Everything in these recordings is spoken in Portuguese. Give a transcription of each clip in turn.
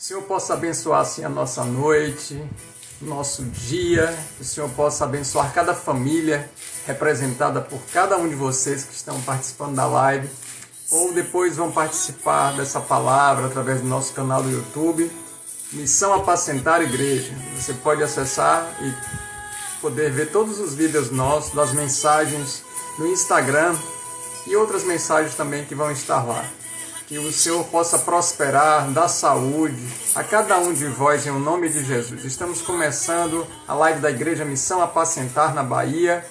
Senhor possa abençoar assim a nossa noite, nosso dia, que o Senhor possa abençoar cada família representada por cada um de vocês que estão participando da live, ou depois vão participar dessa palavra através do nosso canal do YouTube, Missão Apacentar Igreja. Você pode acessar e poder ver todos os vídeos nossos, das mensagens no Instagram e outras mensagens também que vão estar lá. Que o Senhor possa prosperar, dar saúde a cada um de vós em nome de Jesus. Estamos começando a live da Igreja Missão Apacentar na Bahia,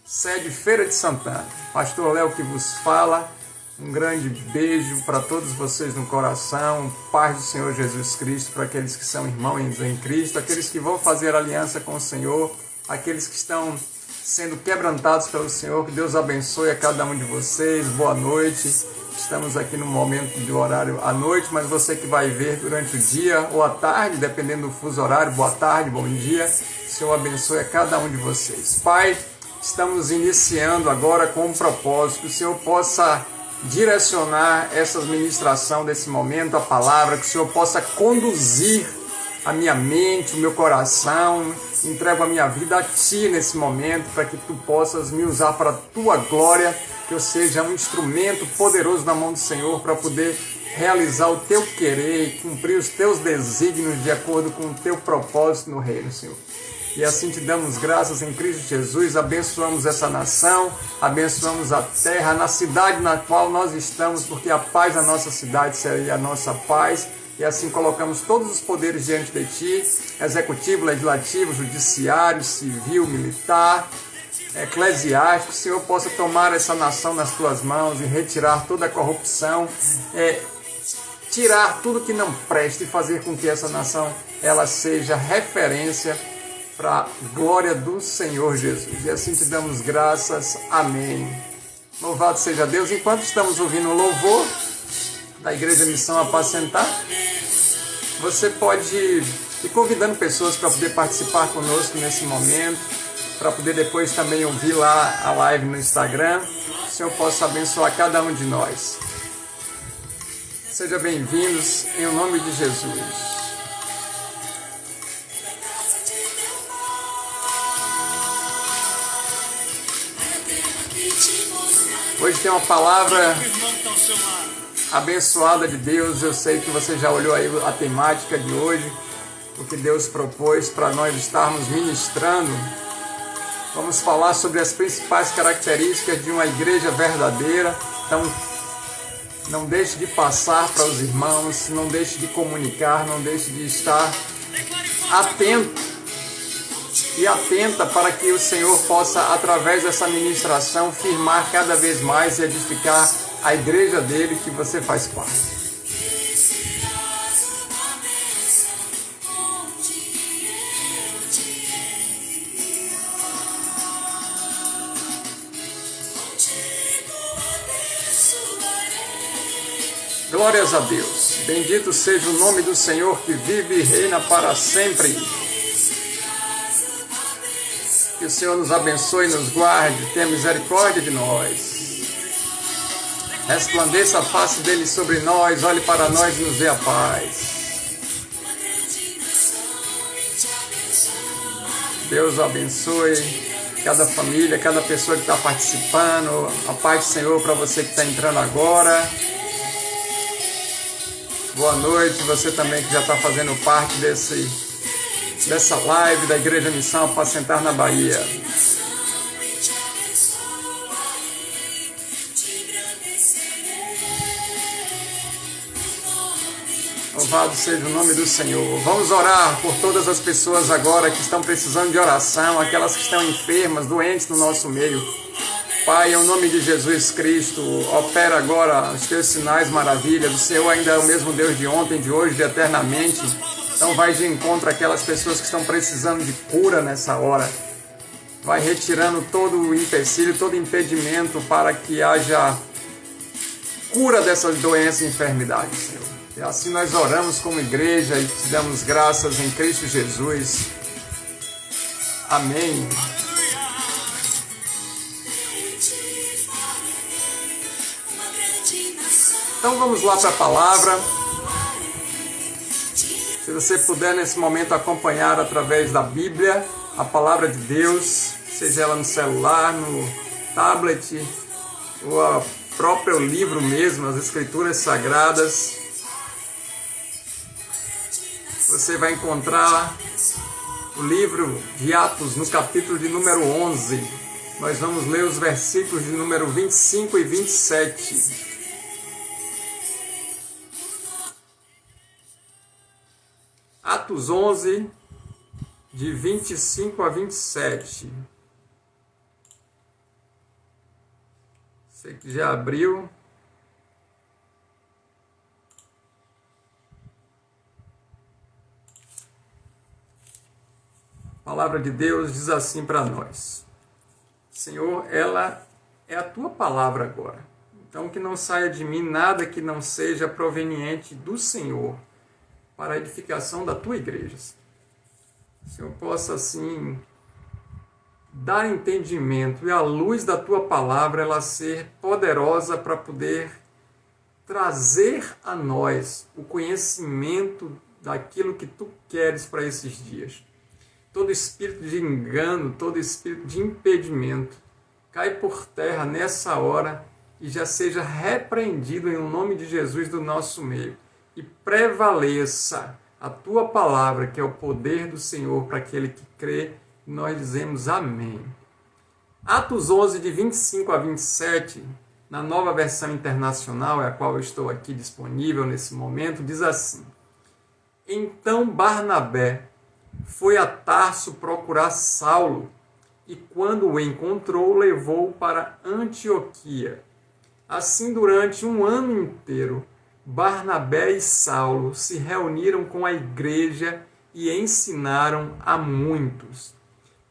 sede Feira de Santana. Pastor Léo que vos fala. Um grande beijo para todos vocês no coração, paz do Senhor Jesus Cristo para aqueles que são irmãos em Cristo, aqueles que vão fazer aliança com o Senhor, aqueles que estão sendo quebrantados pelo Senhor. Que Deus abençoe a cada um de vocês. Boa noite. Estamos aqui no momento do horário à noite, mas você que vai ver durante o dia ou à tarde, dependendo do fuso horário, boa tarde, bom dia. O Senhor abençoe a cada um de vocês. Pai, estamos iniciando agora com um propósito, que o Senhor possa direcionar essa ministração desse momento, a palavra, que o Senhor possa conduzir a minha mente, o meu coração. Entrego a minha vida a Ti nesse momento, para que Tu possas me usar para a Tua glória, que eu seja um instrumento poderoso na mão do Senhor para poder realizar o Teu querer e cumprir os Teus desígnios de acordo com o Teu propósito no reino, Senhor. E assim Te damos graças em Cristo Jesus, abençoamos essa nação, abençoamos a terra, na cidade na qual nós estamos, porque a paz da nossa cidade seria a nossa paz. E assim colocamos todos os poderes diante de Ti, executivo, legislativo, judiciário, civil, militar, eclesiástico. O Senhor possa tomar essa nação nas Tuas mãos e retirar toda a corrupção, tirar tudo que não preste e fazer com que essa nação ela seja referência para a glória do Senhor Jesus. E assim Te damos graças. Amém. Louvado seja Deus. Enquanto estamos ouvindo o louvor da Igreja Missão Apacentar, você pode ir convidando pessoas para poder participar conosco nesse momento, para poder depois também ouvir lá a live no Instagram. Que o Senhor possa abençoar cada um de nós. Sejam bem-vindos em nome de Jesus. Hoje tem uma palavra abençoada de Deus. Eu sei que você já olhou aí a temática de hoje, o que Deus propôs para nós estarmos ministrando. Vamos falar sobre as principais características de uma igreja verdadeira. Então, não deixe de passar para os irmãos, não deixe de comunicar, não deixe de estar atento e atenta para que o Senhor possa, através dessa ministração, firmar cada vez mais e edificar a igreja dele que você faz parte. Glórias a Deus. Bendito seja o nome do Senhor que vive e reina para sempre. Que o Senhor nos abençoe e nos guarde, tenha misericórdia de nós. Resplandeça a face dele sobre nós, olhe para nós e nos dê a paz. Deus abençoe cada família, cada pessoa que está participando. A paz do Senhor para você que está entrando agora. Boa noite, você também que já está fazendo parte dessa live da Igreja Missão Apacentar na Bahia. Louvado seja o nome do Senhor. Vamos orar por todas as pessoas agora que estão precisando de oração, aquelas que estão enfermas, doentes no nosso meio. Pai, em nome de Jesus Cristo, opera agora os Teus sinais, maravilhas. O Senhor ainda é o mesmo Deus de ontem, de hoje, de eternamente. Então vai de encontro àquelas pessoas que estão precisando de cura nessa hora. Vai retirando todo o empecilho, todo impedimento para que haja cura dessas doenças e enfermidades, Senhor. E assim nós oramos como igreja e te damos graças em Cristo Jesus. Amém. Então vamos lá para a palavra. Se você puder nesse momento acompanhar através da Bíblia, a palavra de Deus, seja ela no celular, no tablet, ou o próprio livro mesmo, as Escrituras Sagradas, você vai encontrar o livro de Atos no capítulo de número 11. Nós vamos ler os versículos de número 25 e 27. Atos 11, de 25 a 27. Você que já abriu. A palavra de Deus diz assim para nós: Senhor, ela é a tua palavra agora. Então que não saia de mim nada que não seja proveniente do Senhor, para a edificação da tua igreja. O Senhor possa assim dar entendimento e a luz da tua palavra ela ser poderosa para poder trazer a nós o conhecimento daquilo que tu queres para esses dias. Todo espírito de engano, todo espírito de impedimento cai por terra nessa hora e já seja repreendido em nome de Jesus do nosso meio. E prevaleça a tua palavra, que é o poder do Senhor para aquele que crê. Nós dizemos amém. Atos 11, de 25 a 27, na nova versão internacional, é a qual eu estou aqui disponível nesse momento, diz assim: Então Barnabé foi a Tarso procurar Saulo, e quando o encontrou, levou-o para Antioquia. Assim, durante um ano inteiro, Barnabé e Saulo se reuniram com a igreja e ensinaram a muitos.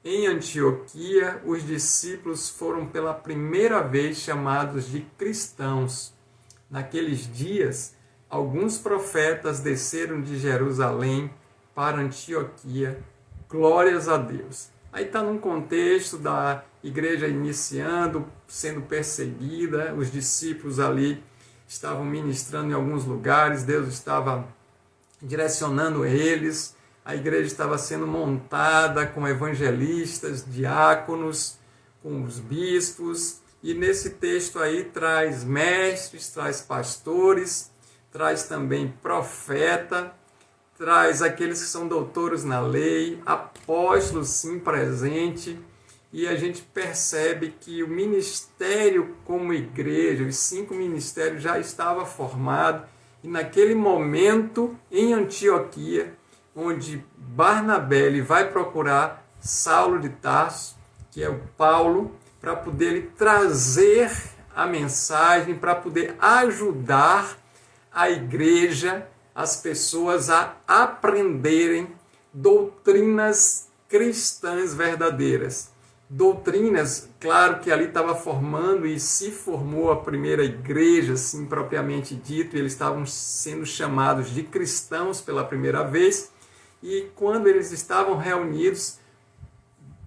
Em Antioquia, os discípulos foram pela primeira vez chamados de cristãos. Naqueles dias, alguns profetas desceram de Jerusalém para Antioquia. Glórias a Deus. Aí está num contexto da igreja iniciando, sendo perseguida, os discípulos ali estavam ministrando em alguns lugares, Deus estava direcionando eles, a igreja estava sendo montada com evangelistas, diáconos, com os bispos, e nesse texto aí traz mestres, traz pastores, traz também profeta, traz aqueles que são doutores na lei, apóstolos sim presente, e a gente percebe que o ministério como igreja, os 5 ministérios já estava formado, e naquele momento em Antioquia, onde Barnabé ele vai procurar Saulo de Tarso, que é o Paulo, para poder ele trazer a mensagem, para poder ajudar a igreja, as pessoas a aprenderem doutrinas cristãs verdadeiras. Doutrinas, claro que ali estava formando e se formou a primeira igreja, assim propriamente dito, e eles estavam sendo chamados de cristãos pela primeira vez, e quando eles estavam reunidos,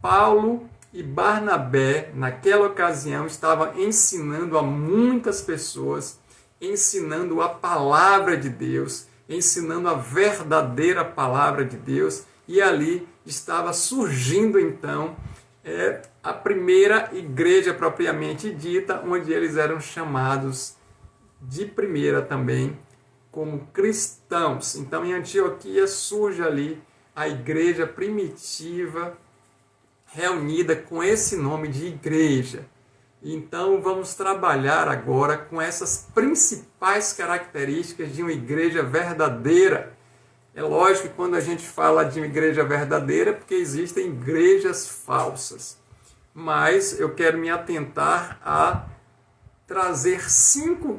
Paulo e Barnabé, naquela ocasião, estavam ensinando a muitas pessoas, ensinando a palavra de Deus, ensinando a verdadeira palavra de Deus, e ali estava surgindo então a primeira igreja propriamente dita, onde eles eram chamados de primeira também como cristãos. Então em Antioquia surge ali a igreja primitiva reunida com esse nome de igreja. Então vamos trabalhar agora com essas principais características de uma igreja verdadeira. É lógico que quando a gente fala de uma igreja verdadeira, porque existem igrejas falsas. Mas eu quero me atentar a trazer 5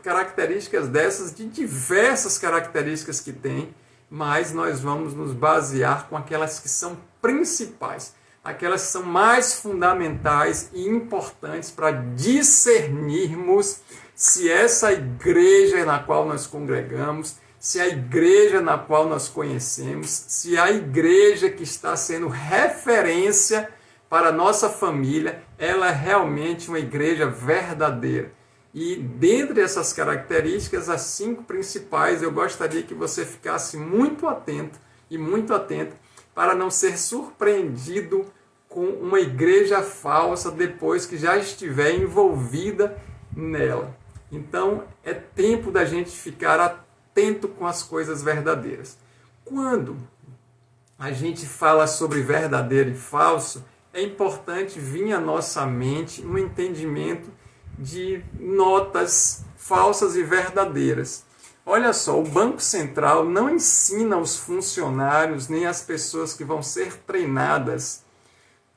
características dessas, de diversas características que tem, mas nós vamos nos basear com aquelas que são principais, aquelas que são mais fundamentais e importantes para discernirmos se essa igreja na qual nós congregamos, se a igreja na qual nós conhecemos, se a igreja que está sendo referência para a nossa família, ela é realmente uma igreja verdadeira. E dentre essas características, as 5 principais, eu gostaria que você ficasse muito atento e muito atento para não ser surpreendido com uma igreja falsa depois que já estiver envolvida nela. Então, é tempo da gente ficar atento com as coisas verdadeiras. Quando a gente fala sobre verdadeiro e falso, é importante vir à nossa mente um entendimento de notas falsas e verdadeiras. Olha só, o Banco Central não ensina os funcionários nem as pessoas que vão ser treinadas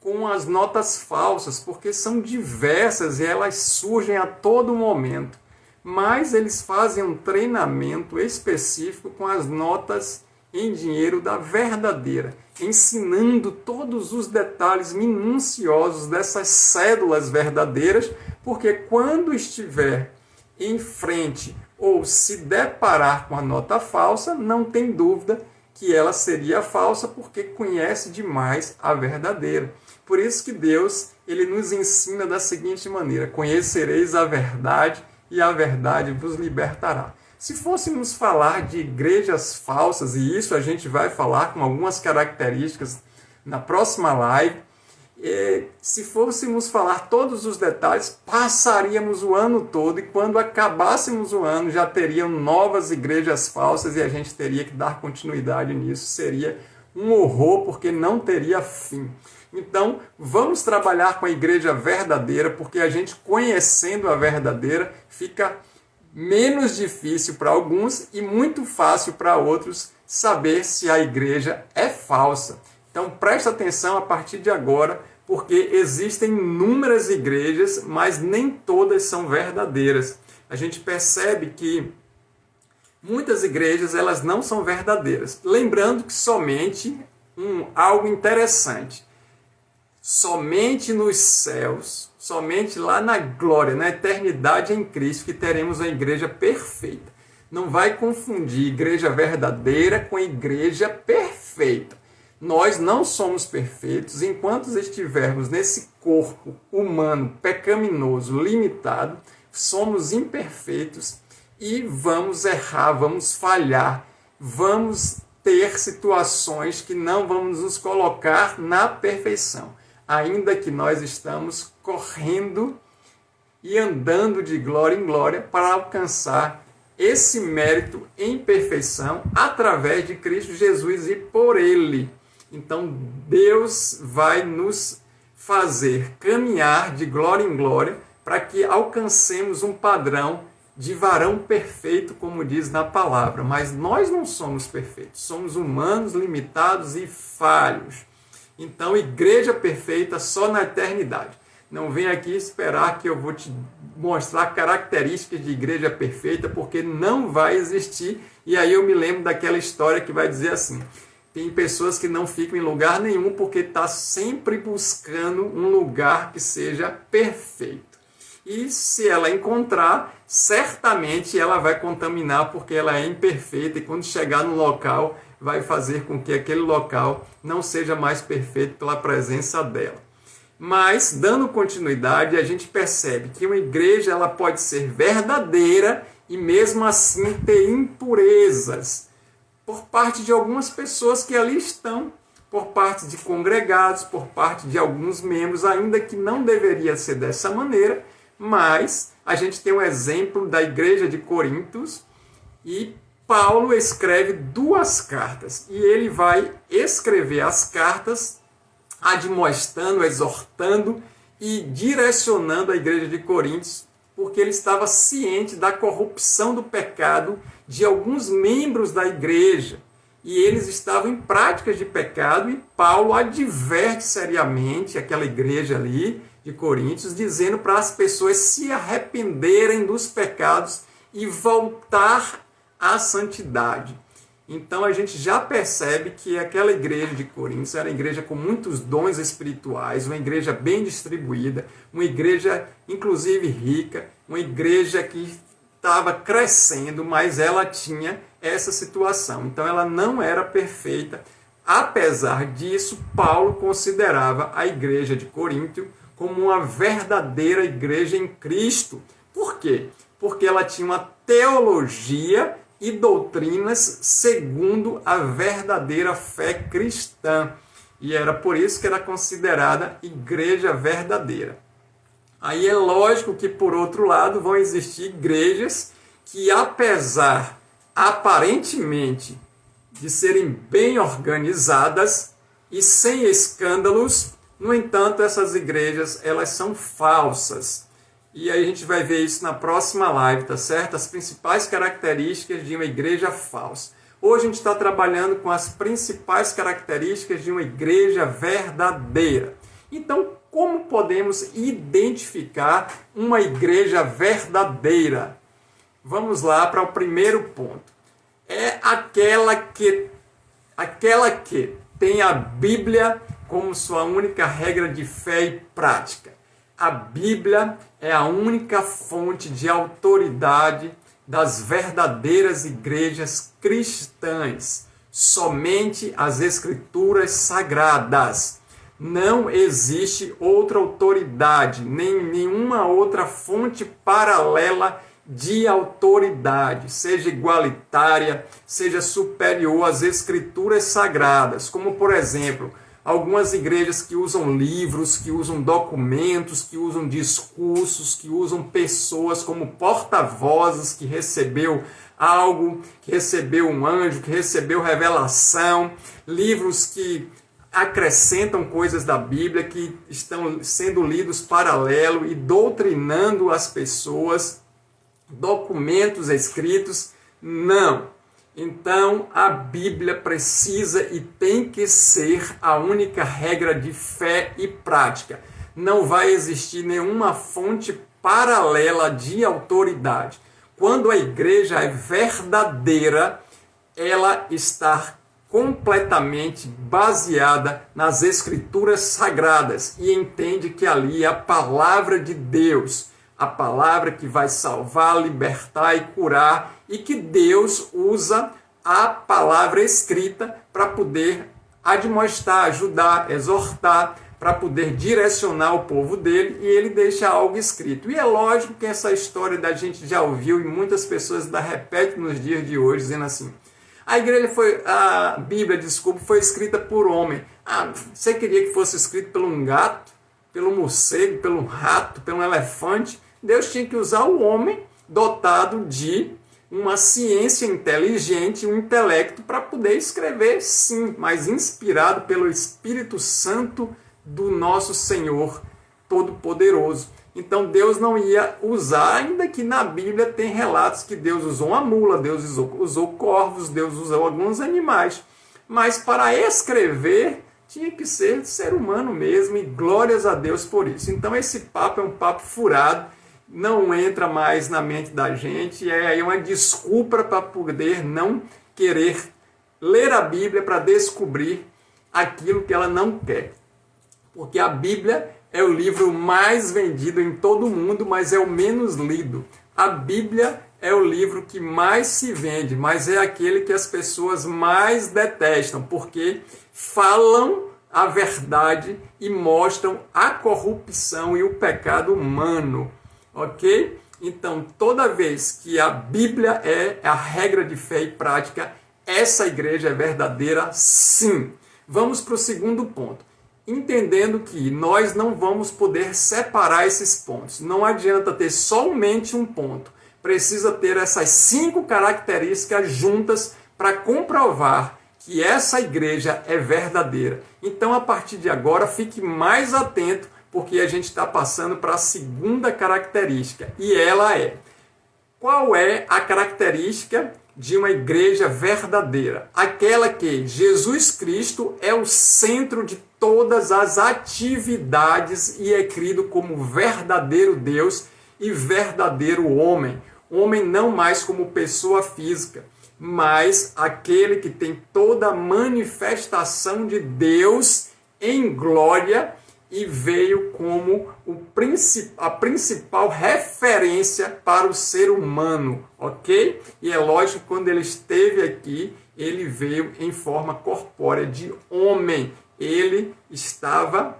com as notas falsas, porque são diversas e elas surgem a todo momento. Mas eles fazem um treinamento específico com as notas em dinheiro da verdadeira, ensinando todos os detalhes minuciosos dessas cédulas verdadeiras, porque quando estiver em frente ou se deparar com a nota falsa, não tem dúvida que ela seria falsa, porque conhece demais a verdadeira. Por isso que Deus, ele nos ensina da seguinte maneira: conhecereis a verdade e a verdade vos libertará. Se fôssemos falar de igrejas falsas, e isso a gente vai falar com algumas características na próxima live, se fôssemos falar todos os detalhes, passaríamos o ano todo, e quando acabássemos o ano já teriam novas igrejas falsas e a gente teria que dar continuidade nisso. Seria um horror, porque não teria fim. Então, vamos trabalhar com a igreja verdadeira, porque a gente, conhecendo a verdadeira, fica menos difícil para alguns e muito fácil para outros saber se a igreja é falsa. Então, presta atenção a partir de agora, porque existem inúmeras igrejas, mas nem todas são verdadeiras. A gente percebe que muitas igrejas, elas não são verdadeiras. Lembrando que somente algo interessante: somente nos céus, somente lá na glória, na eternidade em Cristo, que teremos a igreja perfeita. Não vai confundir igreja verdadeira com igreja perfeita. Nós não somos perfeitos enquanto estivermos nesse corpo humano pecaminoso, limitado. Somos imperfeitos e vamos errar, vamos falhar, vamos ter situações que não vamos nos colocar na perfeição, ainda que nós estamos correndo e andando de glória em glória para alcançar esse mérito em perfeição através de Cristo Jesus e por Ele. Então, Deus vai nos fazer caminhar de glória em glória para que alcancemos um padrão de varão perfeito, como diz na palavra. Mas nós não somos perfeitos, somos humanos, limitados e falhos. Então, igreja perfeita só na eternidade. Não vem aqui esperar que eu vou te mostrar características de igreja perfeita, porque não vai existir. E aí eu me lembro daquela história que vai dizer assim: tem pessoas que não ficam em lugar nenhum porque está sempre buscando um lugar que seja perfeito. E se ela encontrar, certamente ela vai contaminar, porque ela é imperfeita, e quando chegar no local, vai fazer com que aquele local não seja mais perfeito pela presença dela. Mas, dando continuidade, a gente percebe que uma igreja, ela pode ser verdadeira e mesmo assim ter impurezas por parte de algumas pessoas que ali estão, por parte de congregados, por parte de alguns membros, ainda que não deveria ser dessa maneira. Mas a gente tem um exemplo da igreja de Corintos, e Paulo escreve 2 cartas, e ele vai escrever as cartas admoestando, exortando e direcionando a igreja de Corintos, porque ele estava ciente da corrupção do pecado de alguns membros da igreja, e eles estavam em práticas de pecado, e Paulo adverte seriamente aquela igreja ali de Coríntios, dizendo para as pessoas se arrependerem dos pecados e voltar à santidade. Então a gente já percebe que aquela igreja de Coríntios era uma igreja com muitos dons espirituais, uma igreja bem distribuída, uma igreja inclusive rica, uma igreja que estava crescendo, mas ela tinha essa situação. Então ela não era perfeita. Apesar disso, Paulo considerava a igreja de Corinto como uma verdadeira igreja em Cristo. Por quê? Porque ela tinha uma teologia e doutrinas segundo a verdadeira fé cristã. E era por isso que era considerada igreja verdadeira. Aí é lógico que, por outro lado, vão existir igrejas que, apesar aparentemente de serem bem organizadas e sem escândalos, no entanto, essas igrejas, elas são falsas. E aí a gente vai ver isso na próxima live, tá certo? As principais características de uma igreja falsa. Hoje a gente está trabalhando com as principais características de uma igreja verdadeira. Então, como podemos identificar uma igreja verdadeira? Vamos lá para o primeiro ponto. É aquela que tem a Bíblia como sua única regra de fé e prática. A Bíblia é a única fonte de autoridade das verdadeiras igrejas cristãs. Somente as Escrituras Sagradas. Não existe outra autoridade, nem nenhuma outra fonte paralela de autoridade, seja igualitária, seja superior às Escrituras Sagradas, como, por exemplo, algumas igrejas que usam livros, que usam documentos, que usam discursos, que usam pessoas como porta-vozes, que recebeu algo, que recebeu um anjo, que recebeu revelação, livros que acrescentam coisas da Bíblia, que estão sendo lidos paralelo e doutrinando as pessoas, documentos escritos. Não. Então, a Bíblia precisa e tem que ser a única regra de fé e prática. Não vai existir nenhuma fonte paralela de autoridade. Quando a igreja é verdadeira, ela está completamente baseada nas Escrituras Sagradas e entende que ali é a palavra de Deus, a palavra que vai salvar, libertar e curar, e que Deus usa a palavra escrita para poder admoestar, ajudar, exortar, para poder direcionar o povo dele, e ele deixa algo escrito. E é lógico que essa história da gente já ouviu e muitas pessoas ainda repetem nos dias de hoje, dizendo assim: a Bíblia, foi escrita por homem. Você queria que fosse escrito por um gato, pelo morcego, pelo rato, pelo elefante? Deus tinha que usar o homem dotado de uma ciência inteligente, um intelecto para poder escrever, sim, mas inspirado pelo Espírito Santo do nosso Senhor Todo-Poderoso. Então Deus não ia usar, ainda que na Bíblia tem relatos que Deus usou uma mula, Deus usou corvos, Deus usou alguns animais. Mas para escrever tinha que ser humano mesmo, e glórias a Deus por isso. Então esse papo é um papo furado, não entra mais na mente da gente, é aí uma desculpa para poder não querer ler a Bíblia para descobrir aquilo que ela não quer. Porque a Bíblia é o livro mais vendido em todo o mundo, mas é o menos lido. A Bíblia é o livro que mais se vende, mas é aquele que as pessoas mais detestam, porque falam a verdade e mostram a corrupção e o pecado humano. Ok? Então, toda vez que a Bíblia é a regra de fé e prática, essa igreja é verdadeira, sim. Vamos para o segundo ponto. Entendendo que nós não vamos poder separar esses pontos. Não adianta ter somente um ponto. Precisa ter essas 5 características juntas para comprovar que essa igreja é verdadeira. Então, a partir de agora, fique mais atento, porque a gente está passando para a segunda característica. E ela é: qual é a característica de uma igreja verdadeira? Aquela que Jesus Cristo é o centro de todas as atividades e é crido como verdadeiro Deus e verdadeiro homem. Homem não mais como pessoa física, mas aquele que tem toda a manifestação de Deus em glória e veio como a principal referência para o ser humano, ok? E é lógico que quando ele esteve aqui, ele veio em forma corpórea de homem. Ele estava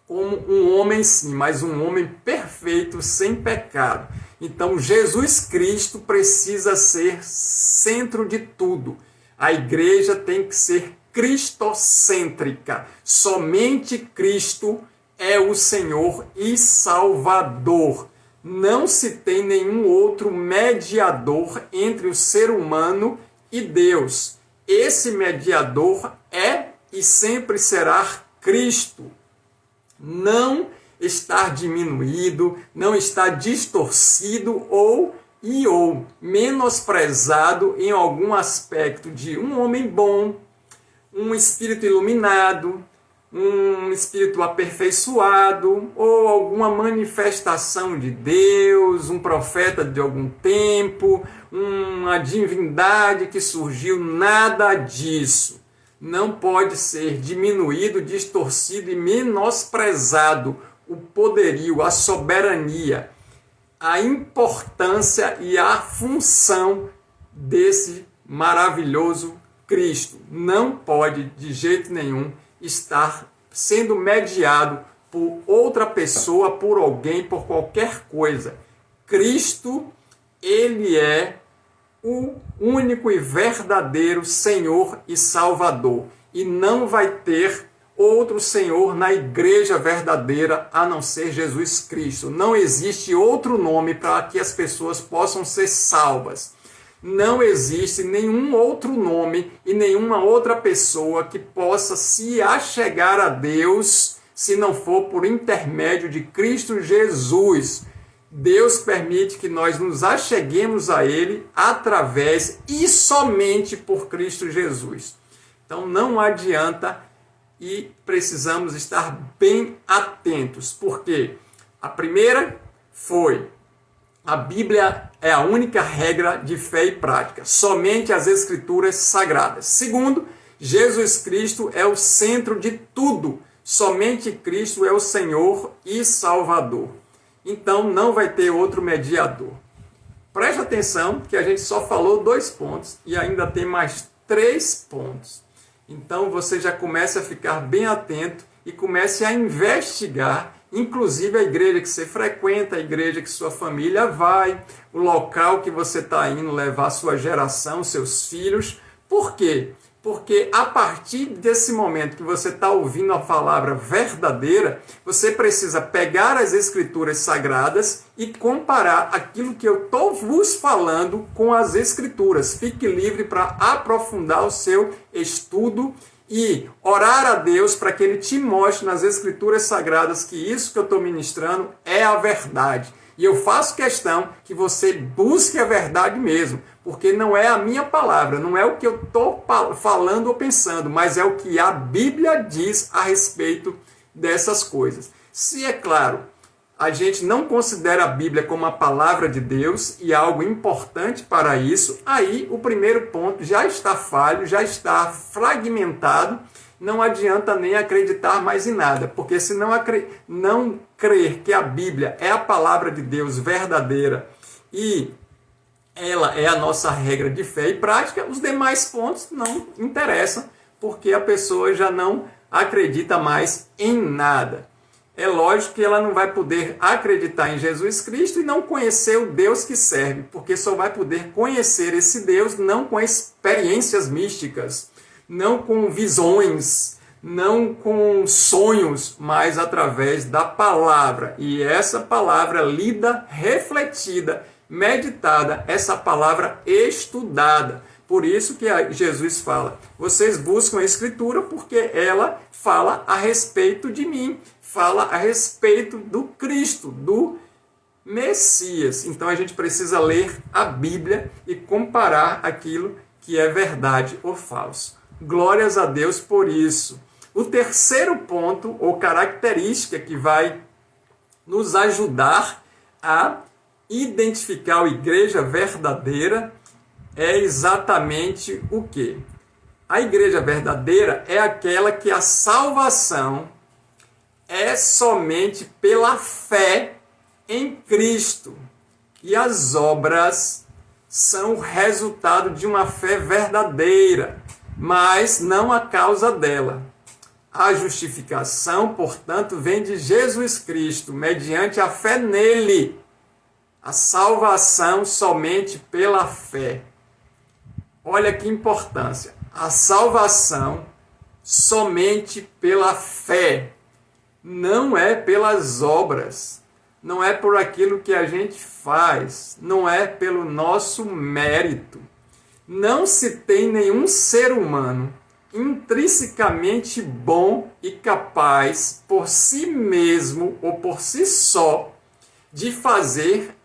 como um homem sim, mas um homem perfeito, sem pecado. Então Jesus Cristo precisa ser centro de tudo. A igreja tem que ser cristocêntrica. Somente Cristo é o Senhor e Salvador. Não se tem nenhum outro mediador entre o ser humano e Deus. Esse mediador é e sempre será Cristo. Não está diminuído, não está distorcido ou menosprezado em algum aspecto de um homem bom, um espírito iluminado, um espírito aperfeiçoado ou alguma manifestação de Deus, um profeta de algum tempo, uma divindade que surgiu, nada disso. Não pode ser diminuído, distorcido e menosprezado o poderio, a soberania, a importância e a função desse maravilhoso Cristo. Não pode, de jeito nenhum, estar sendo mediado por outra pessoa, por alguém, por qualquer coisa. Cristo, ele é o único e verdadeiro Senhor e Salvador. E não vai ter outro Senhor na igreja verdadeira a não ser Jesus Cristo. Não existe outro nome para que as pessoas possam ser salvas. Não existe nenhum outro nome e nenhuma outra pessoa que possa se achegar a Deus se não for por intermédio de Cristo Jesus. Deus permite que nós nos acheguemos a Ele através e somente por Cristo Jesus. Então não adianta e precisamos estar bem atentos, porque a primeira foi: a Bíblia é a única regra de fé e prática, somente as Escrituras Sagradas. Segundo, Jesus Cristo é o centro de tudo, somente Cristo é o Senhor e Salvador. Então não vai ter outro mediador. Preste atenção que a gente só falou 2 pontos e ainda tem mais 3 pontos. Então você já começa a ficar bem atento e comece a investigar, inclusive a igreja que você frequenta, a igreja que sua família vai, o local que você está indo levar sua geração, seus filhos. Por quê? Porque a partir desse momento que você está ouvindo a palavra verdadeira, você precisa pegar as Escrituras Sagradas e comparar aquilo que eu estou vos falando com as Escrituras. Fique livre para aprofundar o seu estudo e orar a Deus para que Ele te mostre nas Escrituras Sagradas que isso que eu estou ministrando é a verdade. E eu faço questão que você busque a verdade mesmo, porque não é a minha palavra, não é o que eu estou falando ou pensando, mas é o que a Bíblia diz a respeito dessas coisas. Se, é claro, a gente não considera a Bíblia como a palavra de Deus e algo importante para isso, aí o primeiro ponto já está falho, já está fragmentado. Não adianta nem acreditar mais em nada, porque se não crer que a Bíblia é a palavra de Deus verdadeira e ela é a nossa regra de fé e prática, os demais pontos não interessam, porque a pessoa já não acredita mais em nada. É lógico que ela não vai poder acreditar em Jesus Cristo e não conhecer o Deus que serve, porque só vai poder conhecer esse Deus não com experiências místicas, não com visões, não com sonhos, mas através da palavra. E essa palavra lida, refletida, meditada, essa palavra estudada. Por isso que Jesus fala: vocês buscam a Escritura porque ela fala a respeito de mim, fala a respeito do Cristo, do Messias. Então a gente precisa ler a Bíblia e comparar aquilo que é verdade ou falso. Glórias a Deus por isso. O terceiro ponto, ou característica que vai nos ajudar a identificar a igreja verdadeira é exatamente o quê? A igreja verdadeira é aquela que a salvação é somente pela fé em Cristo. E as obras são o resultado de uma fé verdadeira, mas não a causa dela. A justificação, portanto, vem de Jesus Cristo, mediante a fé nele. A salvação somente pela fé. Olha que importância. A salvação somente pela fé. Não é pelas obras. Não é por aquilo que a gente faz. Não é pelo nosso mérito. Não se tem nenhum ser humano intrinsecamente bom e capaz por si mesmo ou por si só de fazer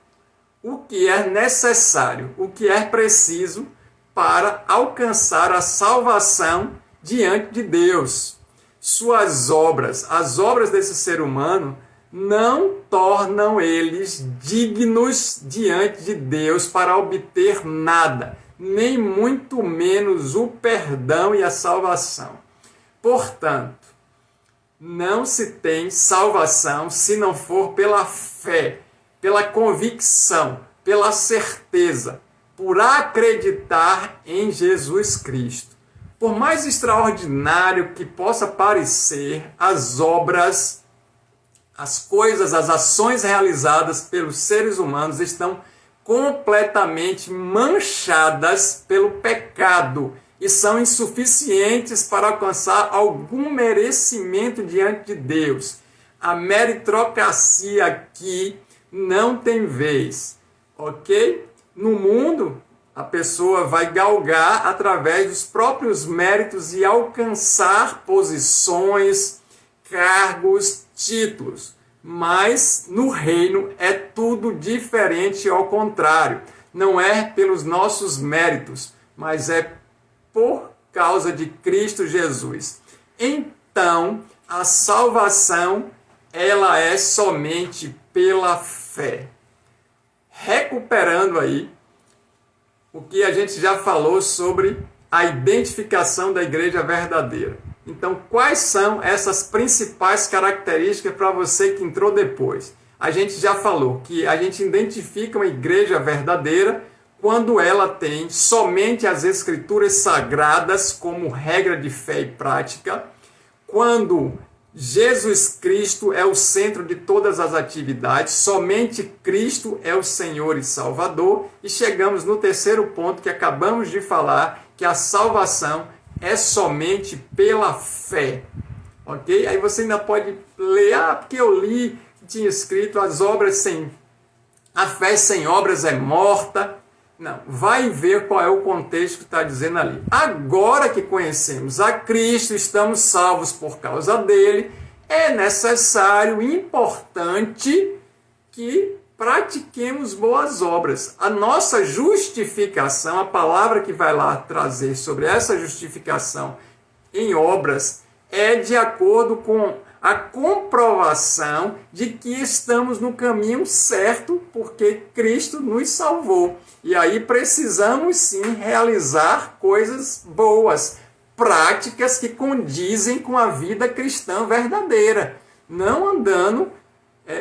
o que é necessário, o que é preciso para alcançar a salvação diante de Deus. Suas obras, as obras desse ser humano, não tornam eles dignos diante de Deus para obter nada, nem muito menos o perdão e a salvação. Portanto, não se tem salvação se não for pela fé, pela convicção, pela certeza, por acreditar em Jesus Cristo. Por mais extraordinário que possa parecer as obras, as coisas, as ações realizadas pelos seres humanos estão completamente manchadas pelo pecado e são insuficientes para alcançar algum merecimento diante de Deus. A meritocracia aqui não tem vez, ok? No mundo, a pessoa vai galgar através dos próprios méritos e alcançar posições, cargos, títulos. Mas no reino é tudo diferente, ao contrário. Não é pelos nossos méritos, mas é por causa de Cristo Jesus. Então, a salvação, ela é somente pela fé. Recuperando aí o que a gente já falou sobre a identificação da igreja verdadeira. Então, quais são essas principais características para você que entrou depois? A gente já falou que a gente identifica uma igreja verdadeira quando ela tem somente as escrituras sagradas como regra de fé e prática, quando Jesus Cristo é o centro de todas as atividades, somente Cristo é o Senhor e Salvador, e chegamos no terceiro ponto que acabamos de falar, que a salvação é somente pela fé, ok? Aí você ainda pode ler, porque eu li que tinha escrito a fé sem obras é morta. Não, vai ver qual é o contexto que está dizendo ali. Agora que conhecemos a Cristo, estamos salvos por causa dele, é necessário, importante que pratiquemos boas obras. A nossa justificação, a palavra que vai lá trazer sobre essa justificação em obras, é de acordo com a comprovação de que estamos no caminho certo, porque Cristo nos salvou. E aí precisamos sim realizar coisas boas, práticas que condizem com a vida cristã verdadeira, não andando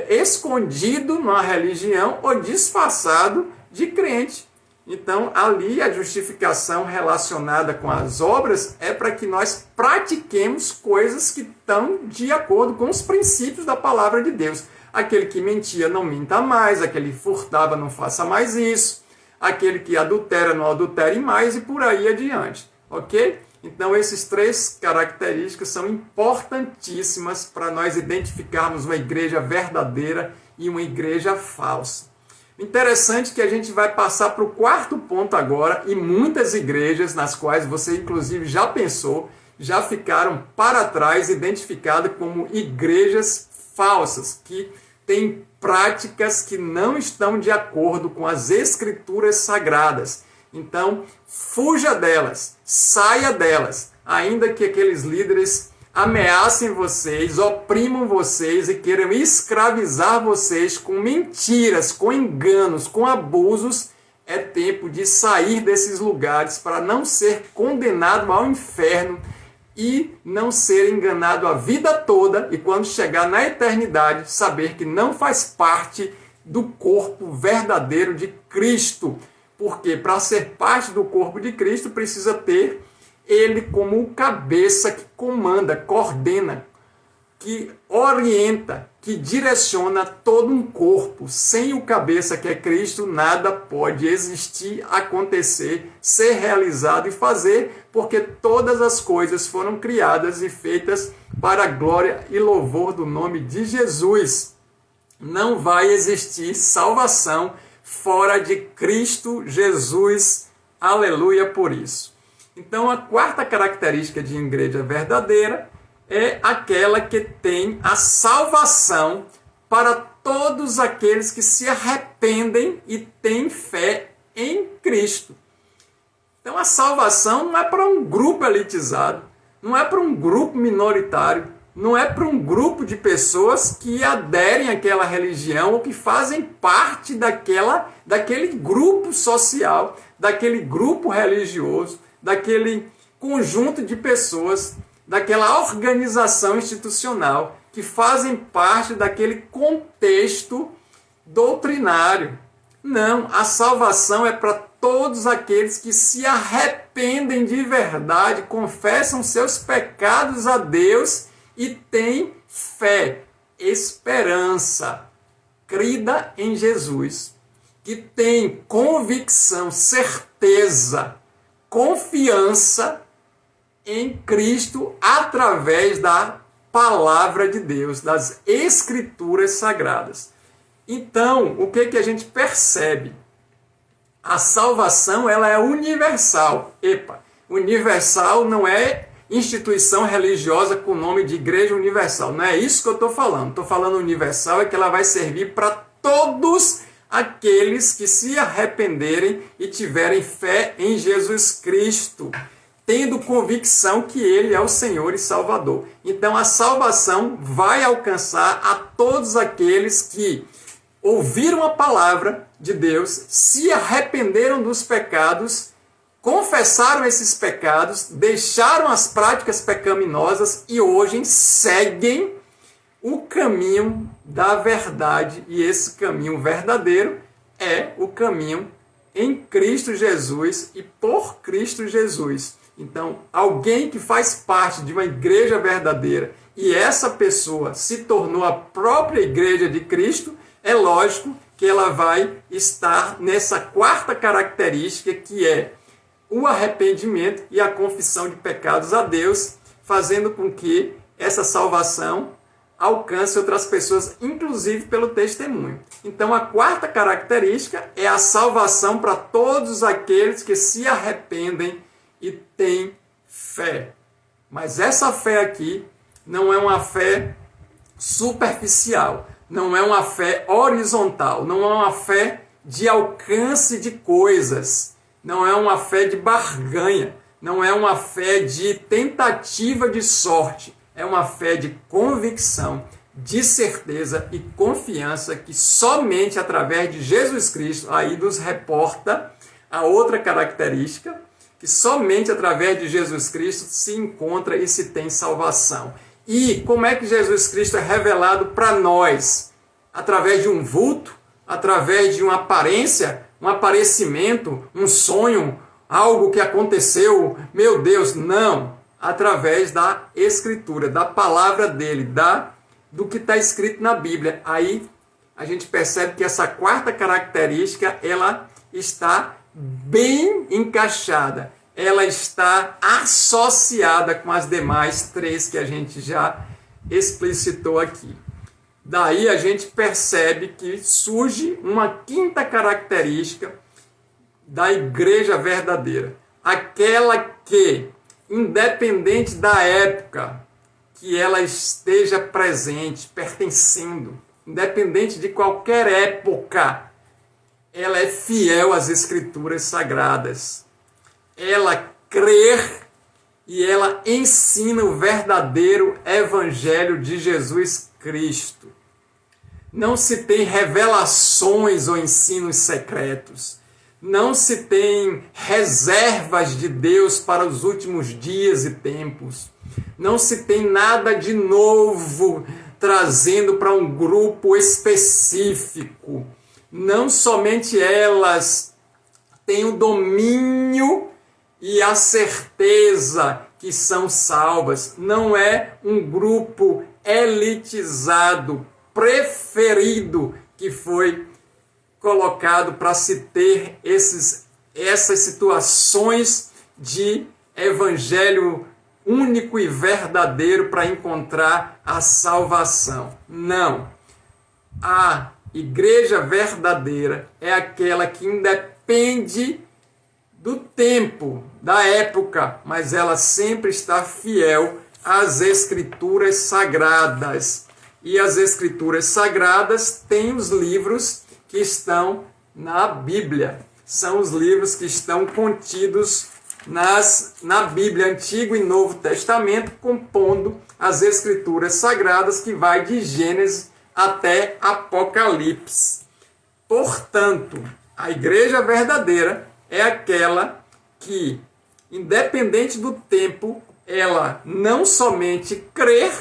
escondido numa religião ou disfarçado de crente. Então, ali a justificação relacionada com as obras é para que nós pratiquemos coisas que estão de acordo com os princípios da palavra de Deus. Aquele que mentia, não minta mais. Aquele que furtava, não faça mais isso. Aquele que adultera, não adultere mais, e por aí adiante. Ok? Então, essas três características são importantíssimas para nós identificarmos uma igreja verdadeira e uma igreja falsa. Interessante que a gente vai passar para o quarto ponto agora, e muitas igrejas nas quais você inclusive já pensou, já ficaram para trás identificadas como igrejas falsas, que têm práticas que não estão de acordo com as escrituras sagradas. Então, fuja delas, saia delas, ainda que aqueles líderes ameacem vocês, oprimam vocês e queiram escravizar vocês com mentiras, com enganos, com abusos. É tempo de sair desses lugares para não ser condenado ao inferno e não ser enganado a vida toda, e quando chegar na eternidade saber que não faz parte do corpo verdadeiro de Cristo. Porque para ser parte do corpo de Cristo precisa ter ele como o cabeça que comanda, coordena, que orienta, que direciona todo um corpo. Sem o cabeça que é Cristo, nada pode existir, acontecer, ser realizado e fazer, porque todas as coisas foram criadas e feitas para a glória e louvor do nome de Jesus. Não vai existir salvação fora de Cristo Jesus. Aleluia por isso. Então, a quarta característica de igreja verdadeira é aquela que tem a salvação para todos aqueles que se arrependem e têm fé em Cristo. Então a salvação não é para um grupo elitizado, não é para um grupo minoritário, não é para um grupo de pessoas que aderem àquela religião ou que fazem parte daquele grupo social, daquele grupo religioso, daquele conjunto de pessoas, daquela organização institucional que fazem parte daquele contexto doutrinário. Não, a salvação é para todos aqueles que se arrependem de verdade, confessam seus pecados a Deus e têm fé, esperança, crida em Jesus, que tem convicção, certeza, confiança em Cristo através da palavra de Deus, das Escrituras Sagradas. Então, o que a gente percebe? A salvação ela é universal. Universal não é instituição religiosa com o nome de Igreja Universal. Não é isso que eu estou falando. Estou falando universal é que ela vai servir para todos aqueles que se arrependerem e tiverem fé em Jesus Cristo, tendo convicção que Ele é o Senhor e Salvador. Então a salvação vai alcançar a todos aqueles que ouviram a palavra de Deus, se arrependeram dos pecados, confessaram esses pecados, deixaram as práticas pecaminosas e hoje seguem o caminho da verdade. E esse caminho verdadeiro é o caminho em Cristo Jesus e por Cristo Jesus. Então, alguém que faz parte de uma igreja verdadeira e essa pessoa se tornou a própria igreja de Cristo, é lógico que ela vai estar nessa quarta característica, que é o arrependimento e a confissão de pecados a Deus, fazendo com que essa salvação alcance outras pessoas, inclusive pelo testemunho. Então, a quarta característica é a salvação para todos aqueles que se arrependem e têm fé. Mas essa fé aqui não é uma fé superficial, não é uma fé horizontal, não é uma fé de alcance de coisas, não é uma fé de barganha, não é uma fé de tentativa de sorte, é uma fé de convicção, de certeza e confiança que somente através de Jesus Cristo, aí nos reporta a outra característica, que somente através de Jesus Cristo se encontra e se tem salvação. E como é que Jesus Cristo é revelado para nós? Através de um vulto, através de uma aparência, um aparecimento, um sonho, algo que aconteceu, meu Deus, não. Através da Escritura, da palavra dele, do que está escrito na Bíblia. Aí a gente percebe que essa quarta característica, ela está bem encaixada, ela está associada com as demais três que a gente já explicitou aqui. Daí a gente percebe que surge uma quinta característica da igreja verdadeira, aquela que, independente da época que ela esteja presente, pertencendo, independente de qualquer época, ela é fiel às Escrituras Sagradas. Ela crê e ela ensina o verdadeiro Evangelho de Jesus Cristo. Não se tem revelações ou ensinos secretos. Não se tem reservas de Deus para os últimos dias e tempos. Não se tem nada de novo trazendo para um grupo específico. Não somente elas têm o domínio e a certeza que são salvas. Não é um grupo elitizado, preferido, que foi colocado para se ter essas situações de evangelho único e verdadeiro para encontrar a salvação. Não. A igreja verdadeira é aquela que independe do tempo, da época, mas ela sempre está fiel às Escrituras Sagradas. E as Escrituras Sagradas têm os livros que estão na Bíblia. São os livros que estão contidos na Bíblia, Antigo e Novo Testamento, compondo as Escrituras Sagradas, que vai de Gênesis até Apocalipse. Portanto, a igreja verdadeira é aquela que, independente do tempo, ela não somente crê,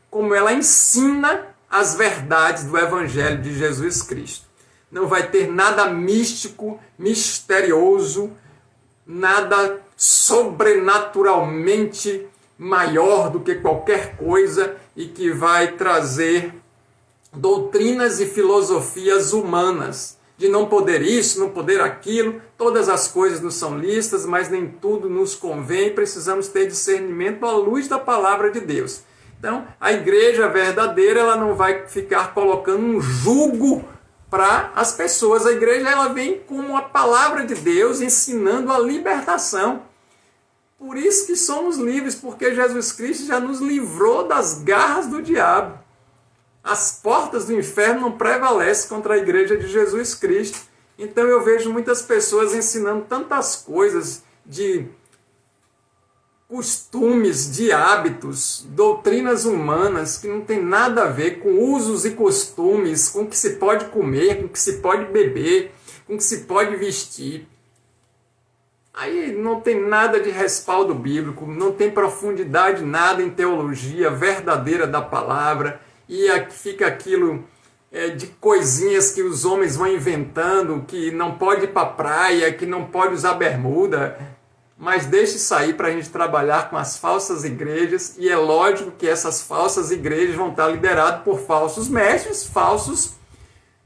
como ela ensina as verdades do Evangelho de Jesus Cristo. Não vai ter nada místico, misterioso, nada sobrenaturalmente maior do que qualquer coisa e que vai trazer doutrinas e filosofias humanas, de não poder isso, não poder aquilo. Todas as coisas nos são lícitas, mas nem tudo nos convém. Precisamos ter discernimento à luz da palavra de Deus. Então, a igreja verdadeira, ela não vai ficar colocando um jugo para as pessoas. A igreja, ela vem com a palavra de Deus ensinando a libertação. Por isso que somos livres, porque Jesus Cristo já nos livrou das garras do diabo. As portas do inferno não prevalecem contra a igreja de Jesus Cristo. Então eu vejo muitas pessoas ensinando tantas coisas de costumes, de hábitos, doutrinas humanas que não tem nada a ver com usos e costumes, com o que se pode comer, com o que se pode beber, com o que se pode vestir. Aí não tem nada de respaldo bíblico, não tem profundidade nada em teologia verdadeira da palavra. E fica aquilo de coisinhas que os homens vão inventando, que não pode ir para a praia, que não pode usar bermuda. Mas deixe sair para a gente trabalhar com as falsas igrejas. E é lógico que essas falsas igrejas vão estar lideradas por falsos mestres, falsos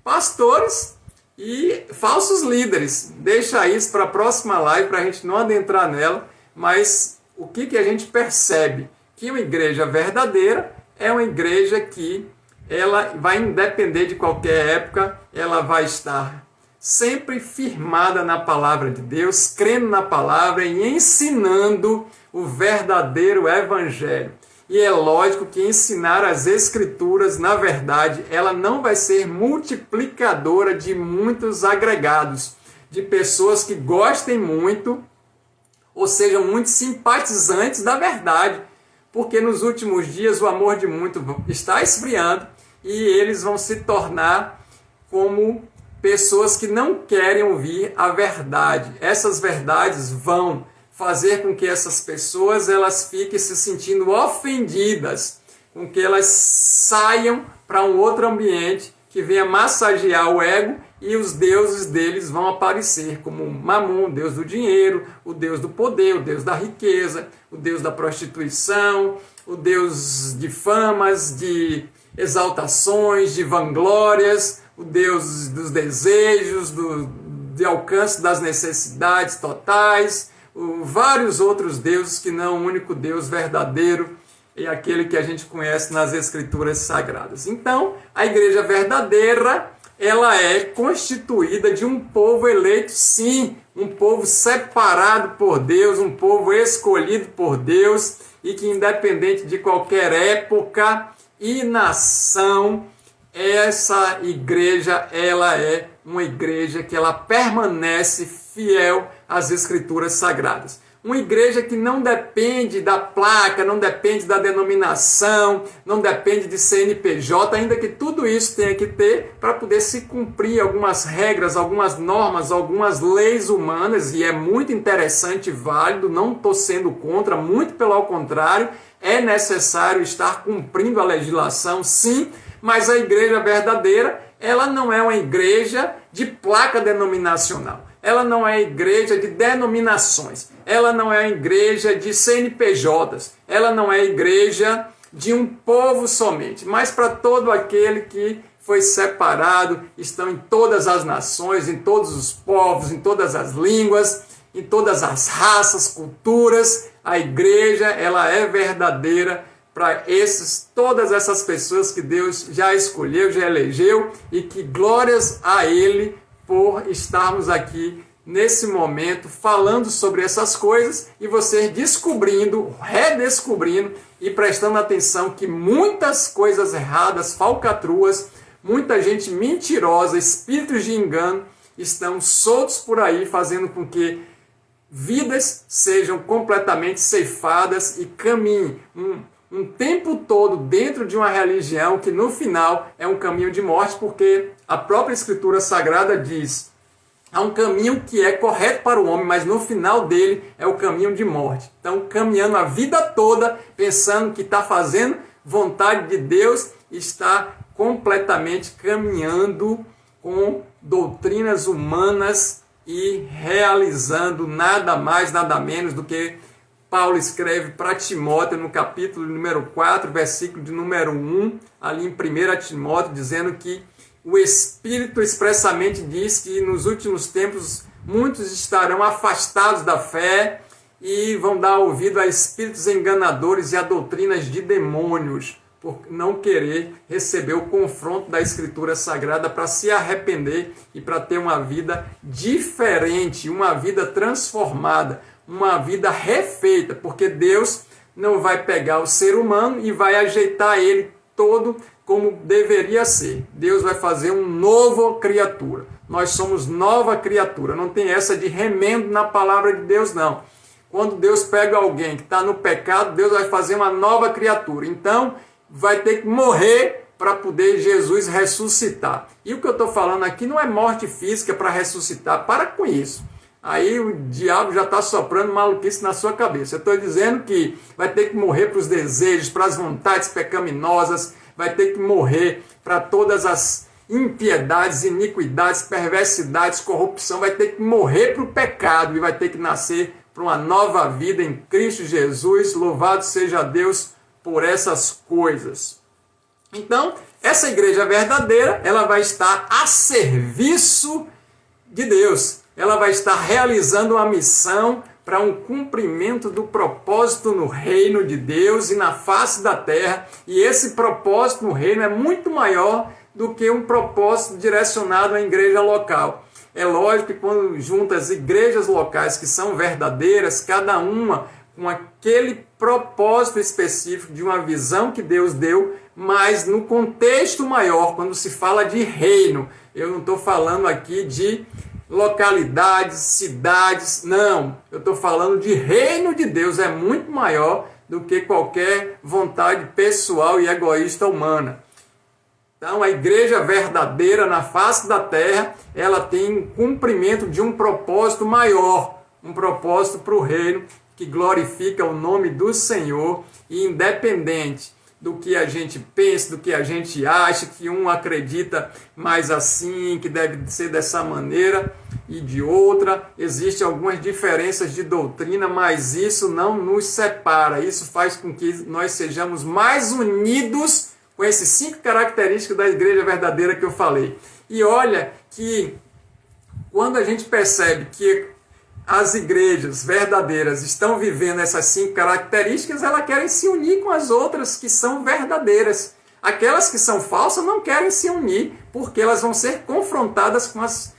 pastores e falsos líderes. Deixa isso para a próxima live, para a gente não adentrar nela. Mas o que a gente percebe? Que uma igreja verdadeira é uma igreja que ela vai independer de qualquer época, ela vai estar sempre firmada na palavra de Deus, crendo na palavra e ensinando o verdadeiro evangelho. E é lógico que ensinar as escrituras, na verdade, ela não vai ser multiplicadora de muitos agregados, de pessoas que gostem muito ou sejam muito simpatizantes da verdade. Porque nos últimos dias o amor de muitos está esfriando e eles vão se tornar como pessoas que não querem ouvir a verdade. Essas verdades vão fazer com que essas pessoas elas fiquem se sentindo ofendidas, com que elas saiam para um outro ambiente que venha massagear o ego e os deuses deles vão aparecer, como Mamon, o deus do dinheiro, o deus do poder, o deus da riqueza, o deus da prostituição, o deus de famas, de exaltações, de vanglórias, o deus dos desejos, de alcance das necessidades totais, vários outros deuses que não o único Deus verdadeiro e aquele que a gente conhece nas Escrituras Sagradas. Então, a igreja verdadeira, ela é constituída de um povo eleito, sim, um povo separado por Deus, um povo escolhido por Deus e que, independente de qualquer época e nação, essa igreja, ela é uma igreja que ela permanece fiel às Escrituras Sagradas. Uma igreja que não depende da placa, não depende da denominação, não depende de CNPJ, ainda que tudo isso tenha que ter para poder se cumprir algumas regras, algumas normas, algumas leis humanas, e é muito interessante e válido, não estou sendo contra, muito pelo contrário, é necessário estar cumprindo a legislação, sim, mas a igreja verdadeira, ela não é uma igreja de placa denominacional. ela não é igreja de denominações, ela não é igreja de CNPJs, ela não é igreja de um povo somente, mas para todo aquele que foi separado, estão em todas as nações, em todos os povos, em todas as línguas, em todas as raças, culturas. A igreja, ela é verdadeira para todas essas pessoas que Deus já escolheu, já elegeu, e que glórias a Ele por estarmos aqui nesse momento falando sobre essas coisas e você descobrindo, redescobrindo e prestando atenção que muitas coisas erradas, falcatruas, muita gente mentirosa, espíritos de engano estão soltos por aí, fazendo com que vidas sejam completamente ceifadas e caminhem um tempo todo dentro de uma religião que no final é um caminho de morte, porque a própria Escritura Sagrada diz: há um caminho que é correto para o homem, mas no final dele é o caminho de morte. Então, caminhando a vida toda, pensando que está fazendo vontade de Deus, está completamente caminhando com doutrinas humanas e realizando nada mais, nada menos do que Paulo escreve para Timóteo no capítulo número 4, versículo de número 1, ali em 1 Timóteo, dizendo que o Espírito expressamente diz que nos últimos tempos muitos estarão afastados da fé e vão dar ouvido a espíritos enganadores e a doutrinas de demônios, por não querer receber o confronto da Escritura Sagrada para se arrepender e para ter uma vida diferente, uma vida transformada, uma vida refeita, porque Deus não vai pegar o ser humano e vai ajeitar ele todo como deveria ser. Deus vai fazer uma nova criatura. Nós somos nova criatura. Não tem essa de remendo na palavra de Deus, não. Quando Deus pega alguém que está no pecado, Deus vai fazer uma nova criatura. Então, vai ter que morrer para poder Jesus ressuscitar. E o que eu estou falando aqui não é morte física para ressuscitar. Para com isso. Aí o diabo já está soprando maluquice na sua cabeça. Eu estou dizendo que vai ter que morrer para os desejos, para as vontades pecaminosas, vai ter que morrer para todas as impiedades, iniquidades, perversidades, corrupção, vai ter que morrer para o pecado e vai ter que nascer para uma nova vida em Cristo Jesus. Louvado seja Deus por essas coisas. Então, essa igreja verdadeira, ela vai estar a serviço de Deus. Ela vai estar realizando uma missão para um cumprimento do propósito no reino de Deus e na face da terra. E esse propósito no reino é muito maior do que um propósito direcionado à igreja local. É lógico que quando junta as igrejas locais que são verdadeiras, cada uma com aquele propósito específico de uma visão que Deus deu, mas no contexto maior, quando se fala de reino, eu não estou falando aqui de localidades, cidades, não. Eu estou falando de reino de Deus, é muito maior do que qualquer vontade pessoal e egoísta humana. Então, a igreja verdadeira na face da terra, ela tem cumprimento de um propósito maior, um propósito para o reino que glorifica o nome do Senhor, e independente do que a gente pensa, do que a gente acha, que um acredita mais assim, que deve ser dessa maneira e de outra. Existem algumas diferenças de doutrina, mas isso não nos separa. Isso faz com que nós sejamos mais unidos com essas 5 características da igreja verdadeira que eu falei. E olha que quando a gente percebe que as igrejas verdadeiras estão vivendo essas 5 características, elas querem se unir com as outras que são verdadeiras. Aquelas que são falsas não querem se unir, porque elas vão ser confrontadas com as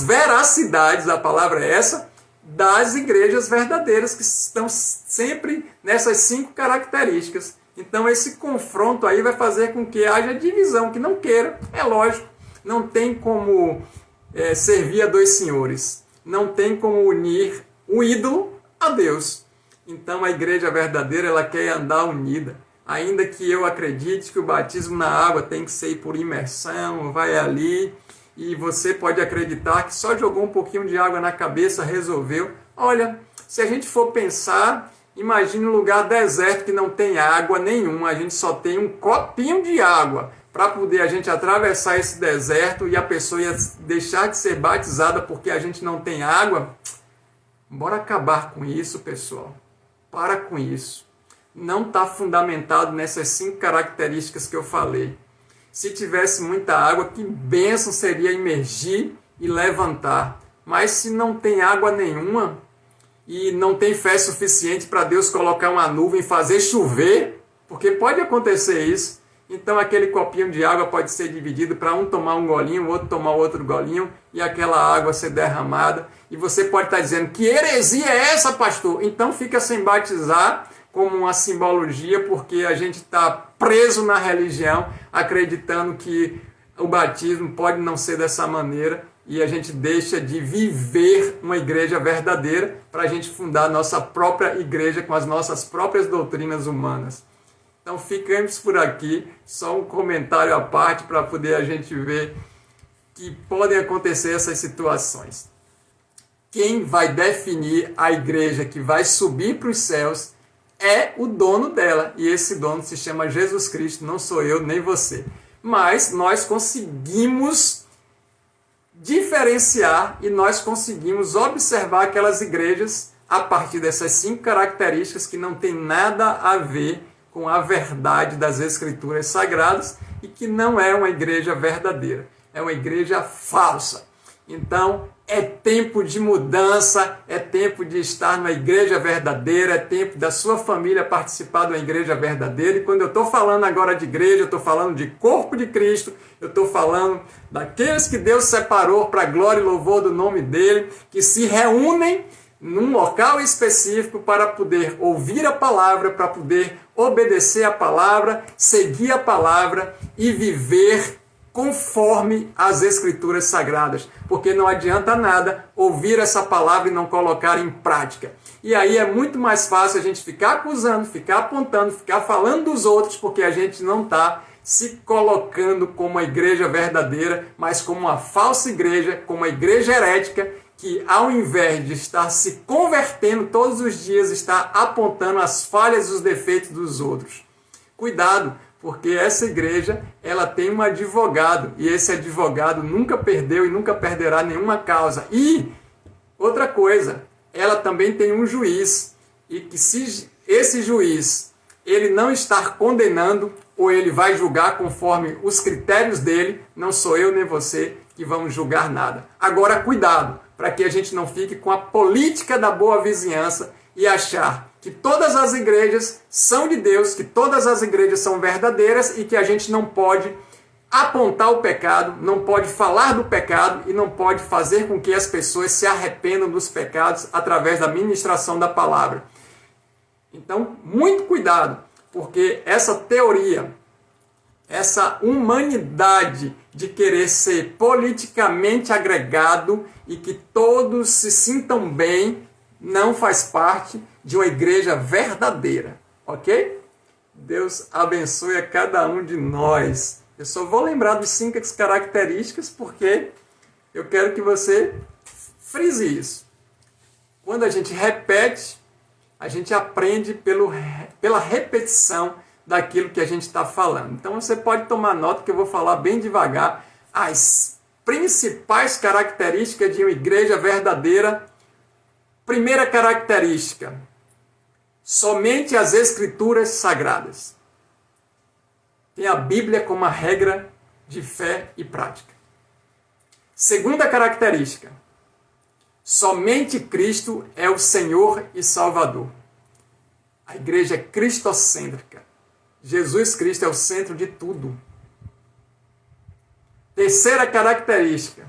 veracidades, a palavra é essa, das igrejas verdadeiras, que estão sempre nessas 5 características. Então esse confronto aí vai fazer com que haja divisão, que não queira, é lógico, não tem como servir a 2 senhores. Não tem como unir o ídolo a Deus. Então a igreja verdadeira, ela quer andar unida. Ainda que eu acredite que o batismo na água tem que ser por imersão, vai ali, e você pode acreditar que só jogou um pouquinho de água na cabeça, resolveu. Olha, se a gente for pensar, imagine um lugar deserto que não tem água nenhuma, a gente só tem um copinho de água para poder a gente atravessar esse deserto e a pessoa ia deixar de ser batizada porque a gente não tem água. Bora acabar com isso, pessoal. Para com isso. Não está fundamentado nessas 5 características que eu falei. Se tivesse muita água, que bênção seria imergir e levantar. Mas se não tem água nenhuma e não tem fé suficiente para Deus colocar uma nuvem e fazer chover, porque pode acontecer isso, então aquele copinho de água pode ser dividido para um tomar um golinho, o outro tomar outro golinho e aquela água ser derramada. E você pode estar dizendo, que heresia é essa, pastor? Então fica sem batizar como uma simbologia, porque a gente está preso na religião, acreditando que o batismo pode não ser dessa maneira, e a gente deixa de viver uma igreja verdadeira para a gente fundar a nossa própria igreja com as nossas próprias doutrinas humanas. Então ficamos por aqui, só um comentário à parte para poder a gente ver que podem acontecer essas situações. Quem vai definir a igreja que vai subir para os céus é o dono dela, e esse dono se chama Jesus Cristo, não sou eu nem você. Mas nós conseguimos diferenciar e nós conseguimos observar aquelas igrejas a partir dessas 5 características que não tem nada a ver com a verdade das Escrituras Sagradas e que não é uma igreja verdadeira, é uma igreja falsa. Então, é tempo de mudança, é tempo de estar na igreja verdadeira, é tempo da sua família participar de uma igreja verdadeira. E quando eu estou falando agora de igreja, eu estou falando de corpo de Cristo, eu estou falando daqueles que Deus separou para a glória e louvor do nome dele, que se reúnem num local específico para poder ouvir a palavra, para poder obedecer a palavra, seguir a palavra e viver conforme as Escrituras Sagradas, porque não adianta nada ouvir essa palavra e não colocar em prática. E aí é muito mais fácil a gente ficar acusando, ficar apontando, ficar falando dos outros, porque a gente não está se colocando como uma igreja verdadeira, mas como uma falsa igreja, como uma igreja herética, que ao invés de estar se convertendo todos os dias, está apontando as falhas e os defeitos dos outros. Cuidado, porque essa igreja ela tem um advogado, e esse advogado nunca perdeu e nunca perderá nenhuma causa. E outra coisa, ela também tem um juiz, e que se esse juiz ele não estar condenando, ou ele vai julgar conforme os critérios dele, não sou eu nem você que vamos julgar nada. Agora cuidado, para que a gente não fique com a política da boa vizinhança e achar que todas as igrejas são de Deus, que todas as igrejas são verdadeiras e que a gente não pode apontar o pecado, não pode falar do pecado e não pode fazer com que as pessoas se arrependam dos pecados através da ministração da palavra. Então, muito cuidado, porque essa teoria, essa humanidade de querer ser politicamente agregado e que todos se sintam bem, não faz parte de uma igreja verdadeira, ok? Deus abençoe a cada um de nós. Eu só vou lembrar dos 5 características porque eu quero que você frise isso. Quando a gente repete, a gente aprende pela repetição daquilo que a gente está falando. Então você pode tomar nota que eu vou falar bem devagar as principais características de uma igreja verdadeira. Primeira característica, somente as Escrituras Sagradas. Tem a Bíblia como a regra de fé e prática. Segunda característica, somente Cristo é o Senhor e Salvador. A igreja é cristocêntrica. Jesus Cristo é o centro de tudo. Terceira característica,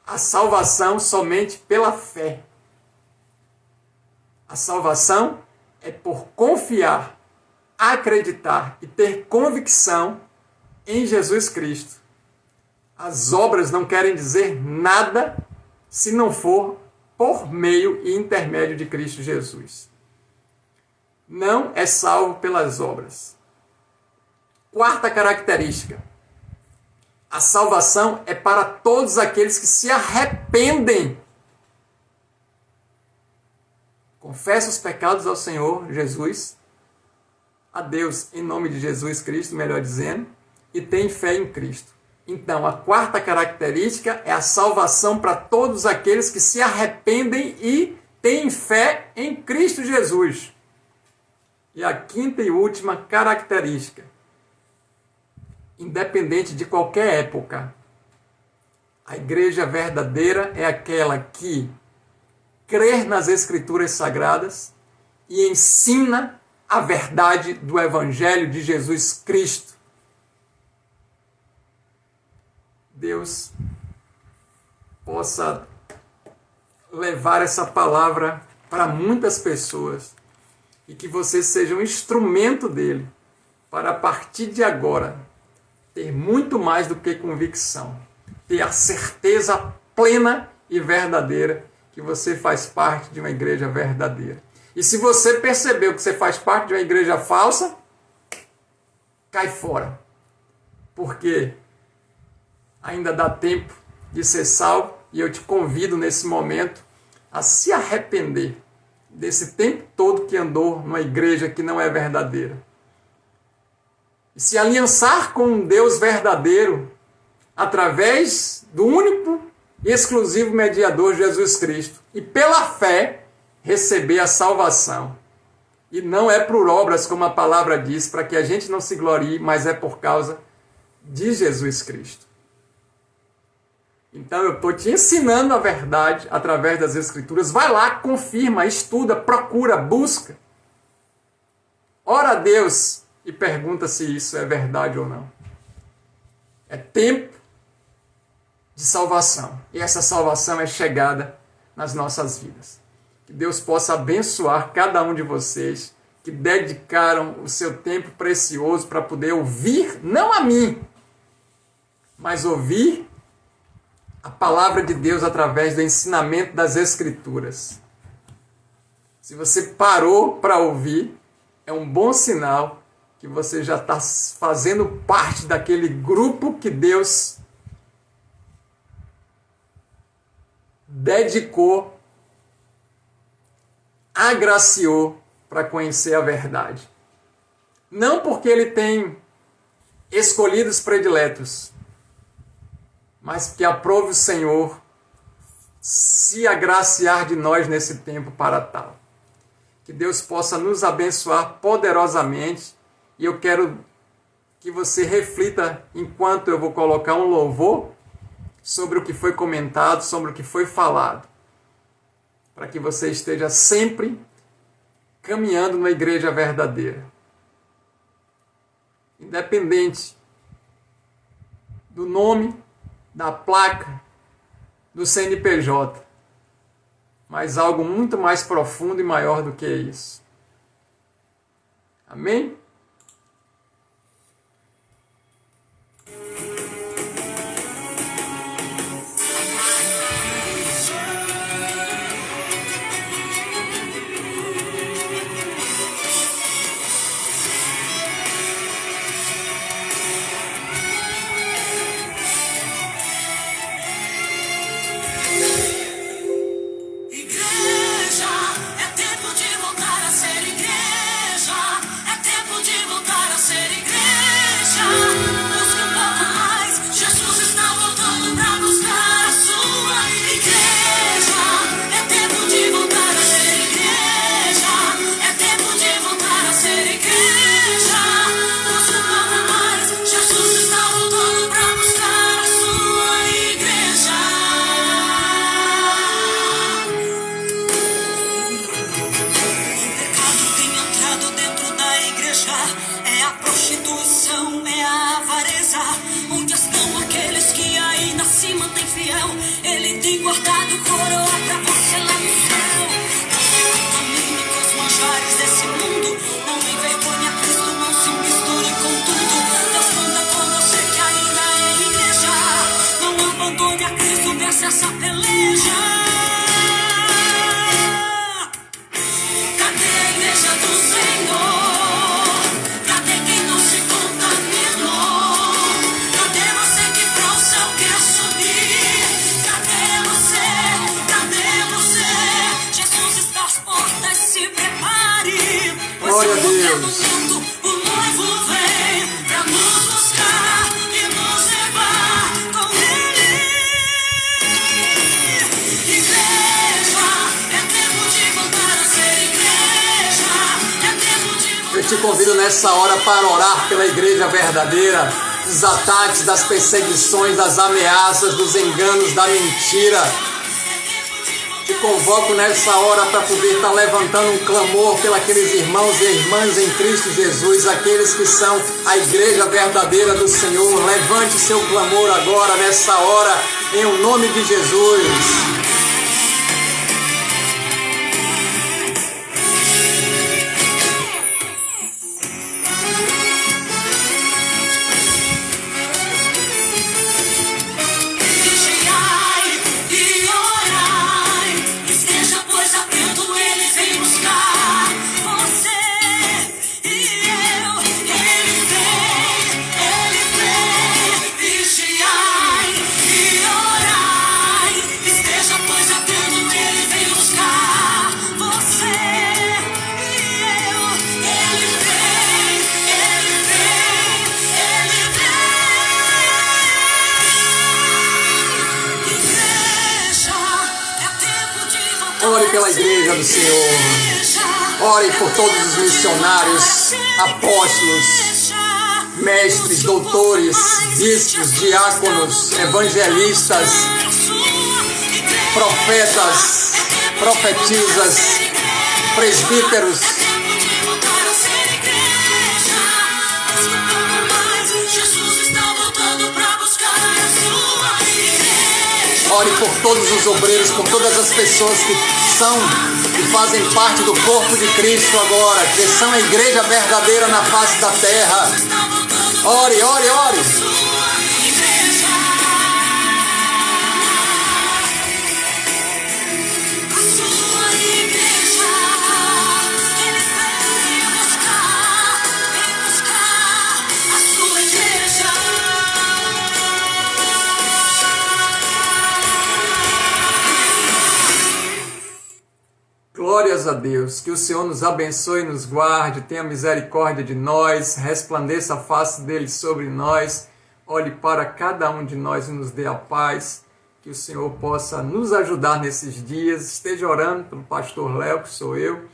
a salvação somente pela fé. A salvação é por confiar, acreditar e ter convicção em Jesus Cristo. As obras não querem dizer nada se não for por meio e intermédio de Cristo Jesus. Não é salvo pelas obras. Quarta característica, a salvação é para todos aqueles que se arrependem. Confessa os pecados ao Senhor Jesus, a Deus em nome de Jesus Cristo, melhor dizendo, e têm fé em Cristo. Então, a quarta característica é a salvação para todos aqueles que se arrependem e têm fé em Cristo Jesus. E a quinta e última característica, independente de qualquer época, a igreja verdadeira é aquela que crê nas Escrituras Sagradas e ensina a verdade do Evangelho de Jesus Cristo. Deus possa levar essa palavra para muitas pessoas e que você seja um instrumento dele para, a partir de agora, ter muito mais do que convicção, ter a certeza plena e verdadeira que você faz parte de uma igreja verdadeira. E se você percebeu que você faz parte de uma igreja falsa, cai fora. Porque ainda dá tempo de ser salvo e eu te convido nesse momento a se arrepender desse tempo todo que andou numa igreja que não é verdadeira. E se aliançar com um Deus verdadeiro através do único e exclusivo mediador Jesus Cristo. E pela fé receber a salvação. E não é por obras, como a palavra diz, para que a gente não se glorie, mas é por causa de Jesus Cristo. Então eu estou te ensinando a verdade através das Escrituras. Vai lá, confirma, estuda, procura, busca. Ora a Deus e pergunta se isso é verdade ou não. É tempo de salvação. E essa salvação é chegada nas nossas vidas. Que Deus possa abençoar cada um de vocês que dedicaram o seu tempo precioso para poder ouvir, não a mim, mas ouvir a palavra de Deus através do ensinamento das Escrituras. Se você parou para ouvir, é um bom sinal que você já está fazendo parte daquele grupo que Deus dedicou, agraciou para conhecer a verdade. Não porque ele tem escolhidos prediletos, mas que aprove o Senhor se agraciar de nós nesse tempo para tal. Que Deus possa nos abençoar poderosamente. E eu quero que você reflita, enquanto eu vou colocar um louvor, sobre o que foi comentado, sobre o que foi falado. Para que você esteja sempre caminhando na igreja verdadeira. Independente do nome, da placa, do CNPJ. Mas algo muito mais profundo e maior do que isso. Amém? Glória a Deus. O noivo vem pra nos buscar. te convido nessa hora para orar pela igreja verdadeira, dos ataques, das perseguições, das ameaças, dos enganos, da mentira. Te convoco nessa hora para poder estar levantando um clamor pelos irmãos e irmãs em Cristo Jesus, aqueles que são a igreja verdadeira do Senhor. Levante seu clamor agora, nessa hora, em o nome de Jesus. Ore pela igreja do Senhor. Ore por todos os missionários, apóstolos, mestres, doutores, bispos, diáconos, evangelistas, profetas, profetisas, presbíteros. Ore por todos os obreiros, por todas as pessoas que são e fazem parte do corpo de Cristo agora, que são a igreja verdadeira na face da terra. Ore, ore, ore. Glórias a Deus, que o Senhor nos abençoe e nos guarde, tenha misericórdia de nós, resplandeça a face dele sobre nós, olhe para cada um de nós e nos dê a paz, que o Senhor possa nos ajudar nesses dias. Esteja orando pelo pastor Léo, que sou eu,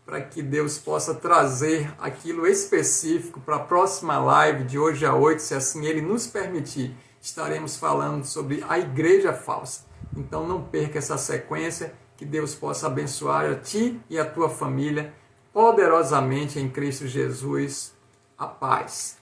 para que Deus possa trazer aquilo específico para a próxima live de hoje a 8, se assim ele nos permitir. Estaremos falando sobre a igreja falsa. Então não perca essa sequência. Que Deus possa abençoar a ti e a tua família poderosamente em Cristo Jesus. A paz.